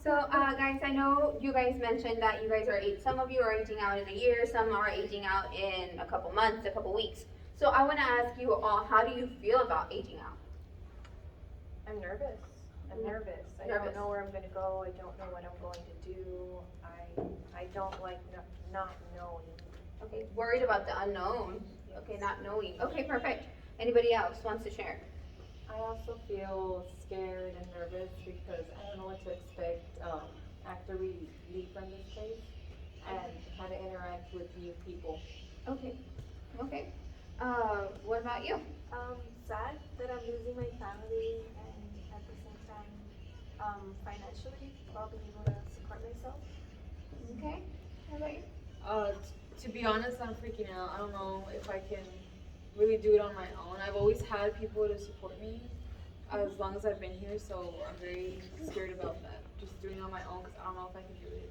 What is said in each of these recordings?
So, guys, I know you guys mentioned that you guys are some of you are aging out in a year, some are aging out in a couple months, a couple weeks. So, I want to ask you all, how do you feel about aging out? I'm nervous. I'm nervous. I Nervous. don't know where I'm going to go. I don't know what I'm going to do. I don't like not knowing. Okay, worried about the unknown. Okay, not knowing. Okay, perfect. Anybody else wants to share? I also feel scared and nervous because I don't know what to expect after we leave from this place and how to interact with new people. Okay, okay. What about you? Sad that I'm losing my family and at the same time, financially, I'll be able to support myself. Okay, how about you? Uh, to be honest, I'm freaking out. I don't know if I can really do it on my own. I've always had people to support me as long as I've been here, so I'm very scared about that. Just doing it on my own because I don't know if I can do it.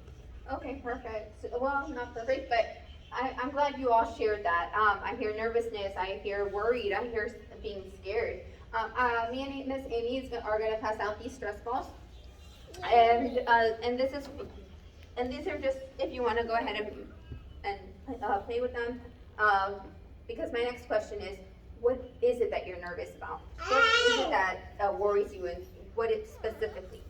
Okay, perfect. Well, not perfect, but I'm glad you all shared that. I hear nervousness, I hear worried, I hear being scared. Me and Miss Amy are gonna pass out these stress balls, and this is, and these are just if you want to go ahead and play with them. Because my next question is, what is it that you're nervous about? What is it that worries you, and what it specifically?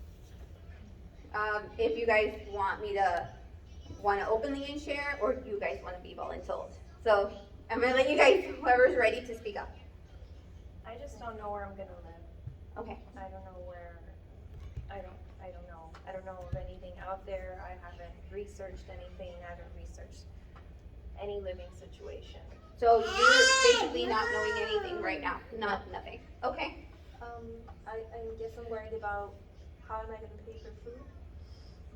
If you guys want to openly and share, or do you guys want to be voluntold? So I'm gonna let you guys, whoever's ready to speak up. I just don't know where I'm going to live. Okay. I don't know where. I don't know. I don't know of anything out there. I haven't researched anything. I haven't researched any living situation. So you're basically not knowing anything right now. Nothing. Okay. I guess I'm worried about how am I going to pay for food.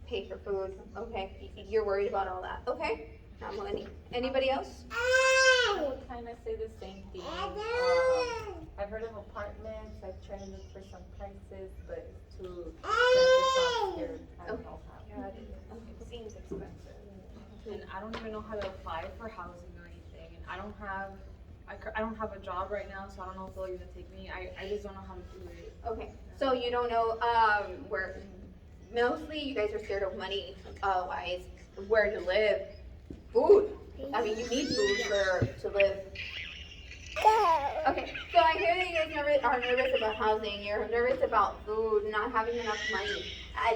Pay for food. Okay. You're worried about all that. Okay. Not money. Anybody else? I would kind of say the same thing. I've heard of apartments. I've tried to look for some prices, but it's too expensive, so I'm scared. I don't know how. Yeah, it seems expensive. And I don't even know how to apply for housing or anything. And I don't have a job right now, so I don't know if they'll even take me. I just don't know how to do it. Okay. So you don't know where. Mostly, you guys are scared of money wise. Where to live, food. I mean, you need food to live. Okay, so I hear that you guys are nervous about housing. You're nervous about food, not having enough money.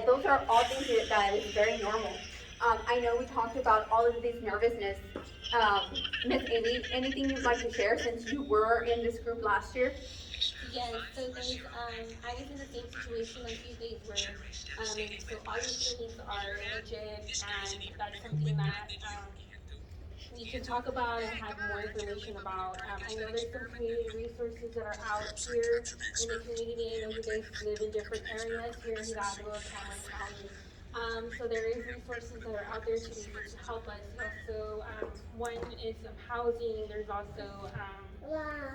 Those are all things that is very normal. I know we talked about all of these nervousness. Miss Amy, anything you'd like to share since you were in this group last year? Yes, so guys, I was in the same situation like you guys were, so all your feelings are legit, and that's something that we can talk about and have more information about. I know there's some community resources that are out here in the community. I know you guys live in different areas here in Hidalgo, Cameron County. So there is resources that are out there to be able to help us. Also, one is housing. There's also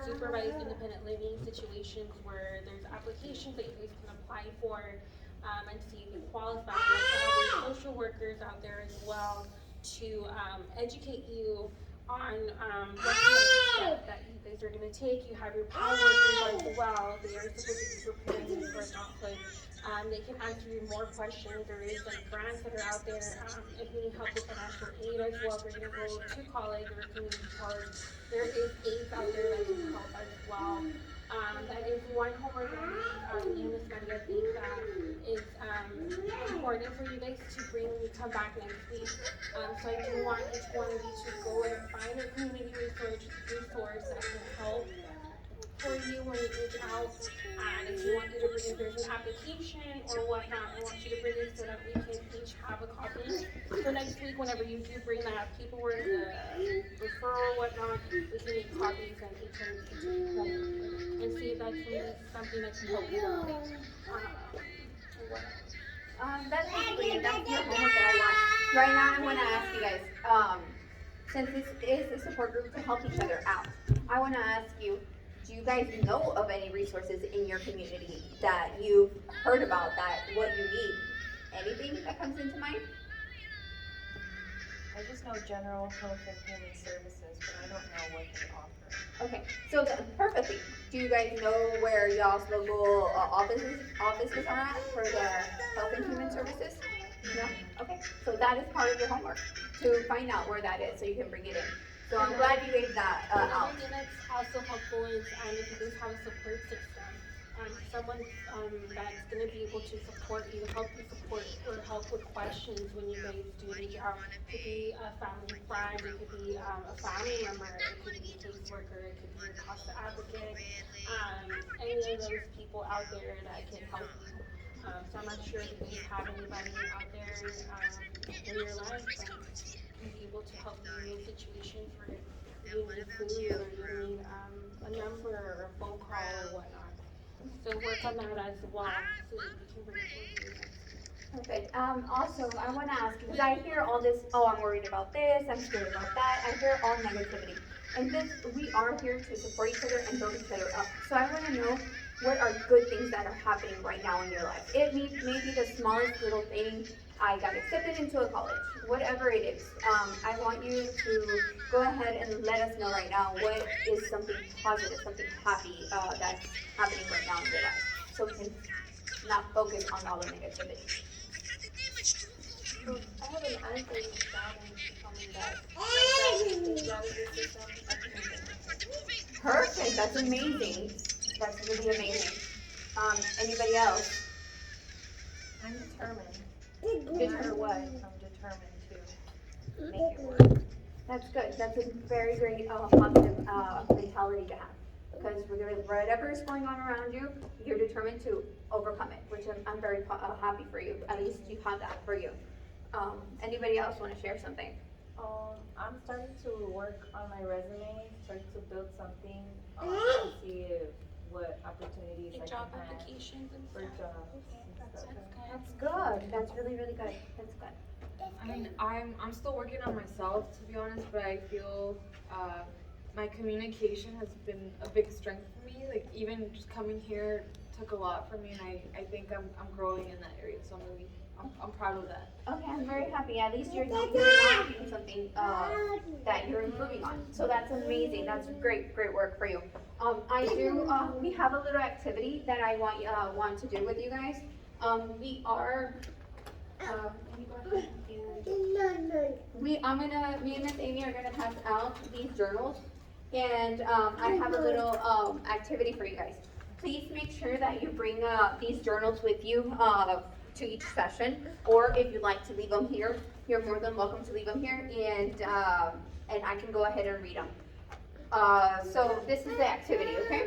supervised independent living situations where there's applications that you guys can apply for and see if you qualify. We also have social workers out there as well to educate you on what kind of step that you guys are going to take. You have your PAL workers as well. They are supposed to be preparing you for adulthood. They can answer you more questions. There is some grants that are out there. If you need help with financial aid as well, if you're going to go to college or community college, there is aids out there that can help as well. That is one homework that me and Ms. Maria think that is important for you guys to bring when you come back next week. So I do want each one of you to go and find a community resource that can help for you when you reach out. And if you want you to bring, if there's an application or whatnot, I want you to bring it so that we can each have a copy. So next week, whenever you do bring that paperwork, referral, whatnot, we can make copies and each one can take home and see if that's something that can help you out. That's your homework that I want. Right now, I want to ask you guys, since this is a support group to help each other out, I want to ask you, do you guys know of any resources in your community that you've heard about that what you need? Anything that comes into mind? I just know general health and human services, but I don't know what they offer. Okay, so perfectly. Do you guys know where y'all's local offices are at for the health and human Services? No? Okay, so that is part of your homework, to find out where that is, so you can bring it in. So I'm glad you gave that, out. Another thing that's also helpful is if you guys have a support system, someone that's gonna be able to support you, help you support, or help with questions when you guys do the job. It could be a family friend, it could be a family member, it could be a caseworker, it could be a cost advocate, any of those people out there that can help you. So I'm not sure if you have anybody out there in your life that can be able to help you in a situation where you need food or you need a number or a phone call or whatnot. So work on that as well, so that we can bring it forward. Perfect. Also, I want to ask, because I hear all this, oh, I'm worried about this, I'm scared about that. I hear all negativity. And this, we are here to support each other and build each other up. So I want to know what are good things that are happening right now in your life. It may be the smallest little thing. I got accepted into a college, whatever it is. I want you to go ahead and let us know right now what is something positive, something happy that's happening right now in your life. So we can not focus on all the negativity. I have an answer in the chat and she told me that my dad is out of the system. I can make it. Perfect, that's amazing. That's really amazing. Anybody else? I'm determined. No Determined. matter what, I'm determined to make it work. That's good. That's a very great positive mentality to have. Because whatever is going on around you, you're determined to overcome it, which I'm very happy for you. At least you have that for you. Anybody else want to share something? I'm starting to work on my resume, starting to build something, to see what opportunities I The can job have applications and for stuff. jobs Okay, and that's stuff. good. That's good. That's really, really good. That's good. I mean, I'm still working on myself, to be honest, but I feel my communication has been a big strength for me. Like, even just coming here took a lot for me, and I think I'm growing in that area, so I'm proud of that. Okay, I'm very happy. At least you're doing something that you're improving on. So that's amazing. That's great work for you. We have a little activity that I want to do with you guys. We are, let me go ahead and, me and Miss Amy are gonna pass out these journals. And, I have a little, activity for you guys. Please make sure that you bring, these journals with you, to each session, or if you'd like to leave them here, you're more than welcome to leave them here, and I can go ahead and read them. So this is the activity, okay?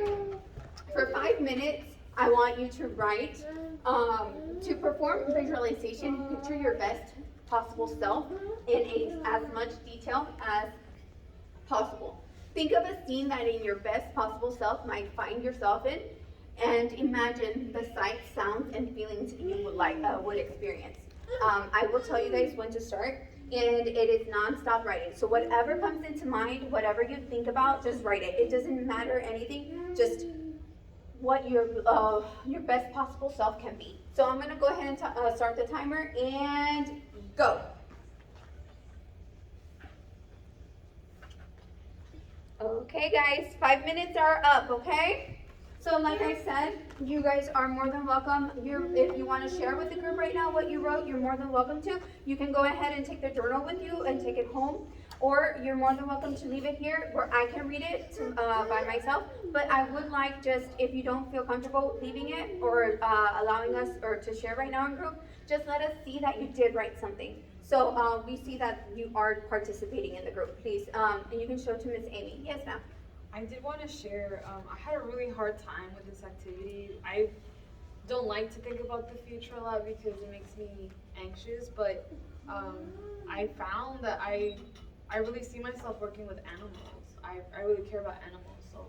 For 5 minutes, I want you to write, to perform visualization, picture your best possible self in as much detail as possible. Think of a scene that in your best possible self might find yourself in, and imagine the sights, sounds, and feelings you would experience. I will tell you guys when to start, and it is non-stop writing. So whatever comes into mind, whatever you think about, just write it. It doesn't matter anything, just what your best possible self can be. So I'm gonna go ahead and start the timer, and go. Okay guys, 5 minutes are up, okay? So like I said, you guys are more than welcome. If you want to share with the group right now what you wrote, you're more than welcome to. You can go ahead and take the journal with you and take it home. Or you're more than welcome to leave it here where I can read it by myself. But I would like just, if you don't feel comfortable leaving it or allowing us or to share right now in group, just let us see that you did write something. So we see that you are participating in the group, please. And you can show to Miss Amy. Yes, ma'am. I did want to share, I had a really hard time with this activity. I don't like to think about the future a lot because it makes me anxious, but I found that I really see myself working with animals. I really care about animals, so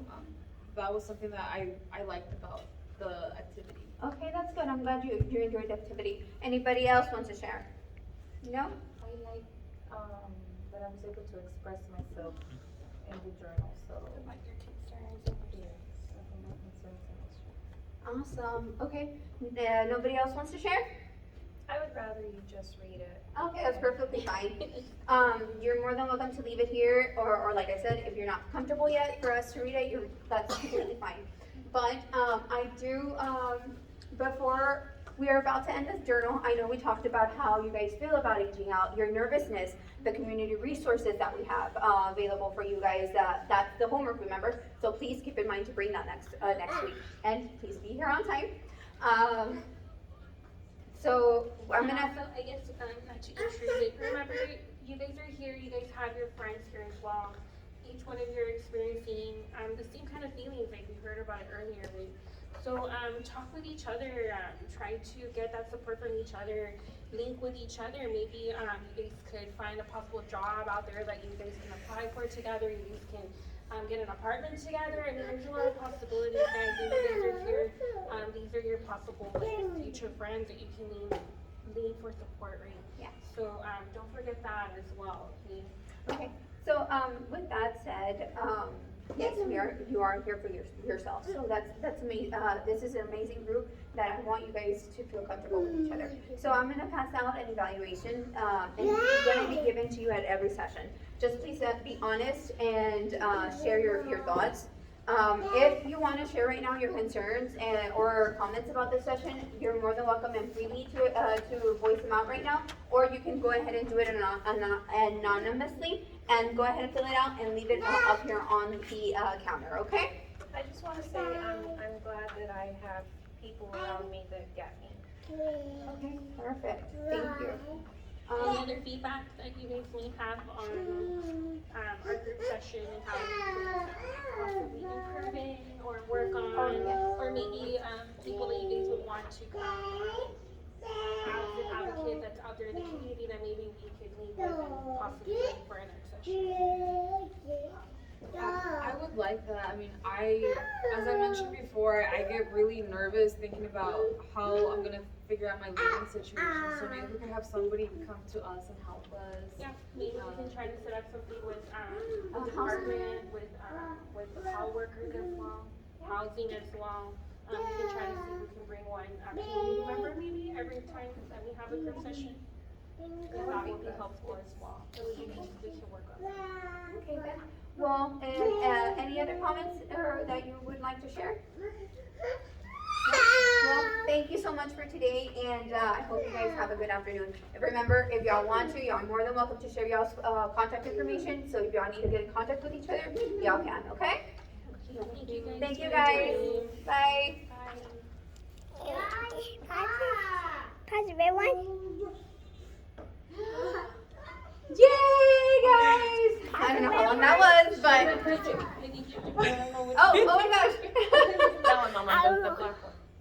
that was something that I liked about the activity. Okay, that's good. I'm glad you enjoyed the activity. Anybody else want to share? No? I like that I was able to express myself in the journal, so About your concerns and yes, I think my concerns and issues. Awesome. Okay. Nobody else wants to share? I would rather you just read it. Okay, that's perfectly fine. You're more than welcome to leave it here, or like I said, if you're not comfortable yet for us to read it, that's completely fine. But I do, before we are about to end this journal. I know we talked about how you guys feel about aging out, your nervousness, the community resources that we have available for you guys. That's the homework, remember? So please keep in mind to bring that next week, and please be here on time. So I'm gonna. Also, I guess, not to intrude, but remember, you guys are here, you guys have your friends here as well. Each one of you are experiencing the same kind of feelings, like we heard about it earlier. Right? So talk with each other, try to get that support from each other, link with each other. Maybe you guys could find a possible job out there that you guys can apply for together. You guys can get an apartment together. I mean, there's a lot of possibilities, guys. And you guys are here. These are your possible future friends that you can lean for support, right? Yeah. So don't forget that as well. Okay? Okay, so with that said, yes, you are here for yourself. So that's amazing. This is an amazing group that I want you guys to feel comfortable with each other. So I'm gonna pass out an evaluation, and it's gonna be given to you at every session. Just please be honest and share your thoughts. If you want to share right now your concerns or comments about this session, you're more than welcome and freely to voice them out right now, or you can go ahead and do it anonymously and go ahead and fill it out and leave it up here on the counter, okay? I just want to say I'm glad that I have people around me that get me. Okay, perfect. Thank you. Any other feedback that you guys may have on our group session and how we could possibly improve it or work on, or maybe people that you guys would want to come as an advocate that's out there in the community that maybe we could meet with and possibly meet for our next session. I would like that. I mean, as I mentioned before, I get really nervous thinking about how I'm gonna figure out my living situation. So maybe we could have somebody come to us and help us. Yeah, maybe we can try to set up something with a department, with the hall workers as well, housing as well. We can try to see if we can bring one community member maybe every time that we have a group session. And that would be helpful as well. So we can work on that. Okay, then. Well, and any other comments that you would like to share? Well, thank you so much for today, and I hope you guys have a good afternoon. And remember, if y'all want to, y'all are more than welcome to share y'all's contact information. So if y'all need to get in contact with each other, y'all can, okay? Thank you guys. Thank you guys. Bye. Pause everyone. Yay, guys! I don't know how long that was, but. Thank you.